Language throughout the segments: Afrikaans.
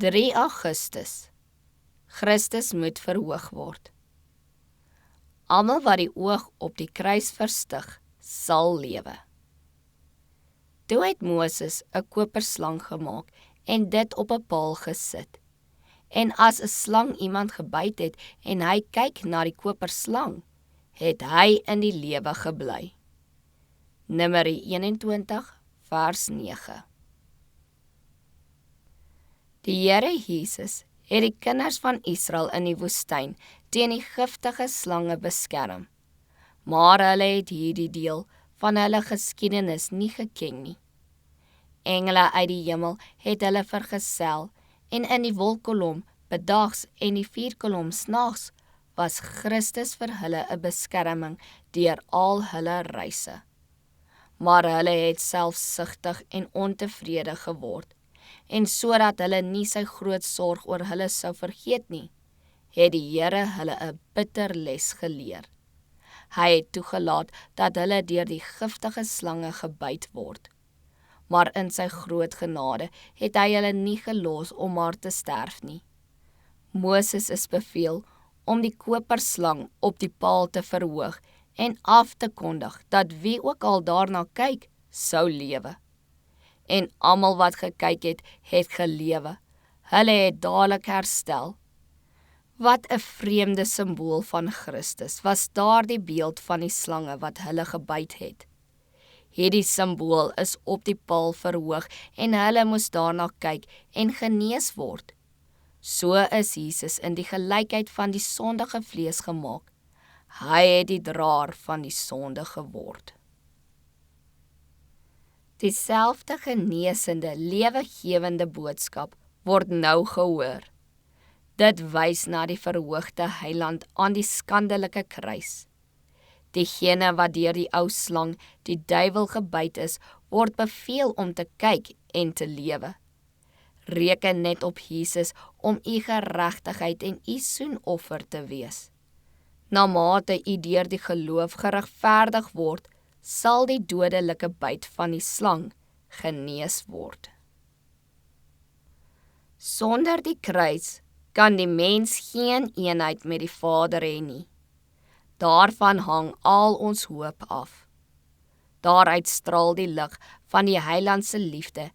3 Augustus. Christus moet verhoog word. Almal wat die oog op die kruis verstig, sal lewe. Toe het Moses 'n koperslang gemaak en dit op 'n paal gesit. En as 'n slang iemand gebyt het en hy kyk na die koperslang, het hy in die lewe gebly. Numeri 21 vers 9. Die Here Jesus het die kinders van Israel in die woestyn teen die giftige slange beskerm, maar hulle het hierdie deel van hulle geskiedenis nie geken nie. Engele uit die hemel het hulle vergesel en in die wolkkolom bedags en die vuurkolom snags was Christus vir hulle 'n beskerming deur al hulle reise. Maar hulle het selfsugtig en ontevrede geword, en sodat hulle nie sy groot sorg oor hulle sou vergeet nie, het die Here hulle 'n bitter les geleer. Hy het toegelaat dat hulle deur die giftige slange gebyt word. Maar in sy groot genade het hy hulle nie gelos om maar te sterf nie. Moses is beveel om die koperslang op die paal te verhoog en af te kondig dat wie ook al daarna kyk, sou lewe. En almal wat gekyk het, het gelewe. Hulle het dadelik herstel. Wat 'n vreemde simbool van Christus was daardie beeld van die slange wat hulle gebyt het. Hierdie simbool is op die paal verhoog en hulle moes daarna kyk en genees word. So is Jesus in die gelykheid van die sondige vlees gemaak. Hy het die draer van die sonde geword. Dieselfde genesende, lewegewende boodskap word nou gehoor. Dit wys na die verhoogde Heiland aan die skandelike kruis. Diegene wat deur die ou slang, die duiwel gebyt is, word beveel om te kyk en te lewe. Reken net op Jesus om u geregtigheid en u soenoffer te wees. Na mate u deur die geloof geregverdig word, sal die dodelike byt van die slang genees word. Sonder die kruis kan die mens geen eenheid met die Vader hê nie. Daarvan hang al ons hoop af. Daaruit straal die lig van die Heiland se liefde,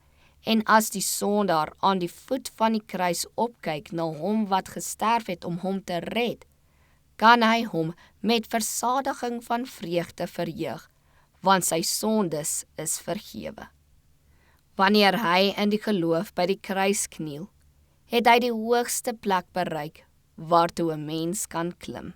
en as die sondaar aan die voet van die kruis opkyk na hom wat gesterf het om hom te red, kan hy hom met versadiging van vreugde verheug, want sy sondes is vergewe. Wanneer hy in die geloof by die kruis kniel, het hy die hoogste plek bereik waartoe 'n mens kan klim.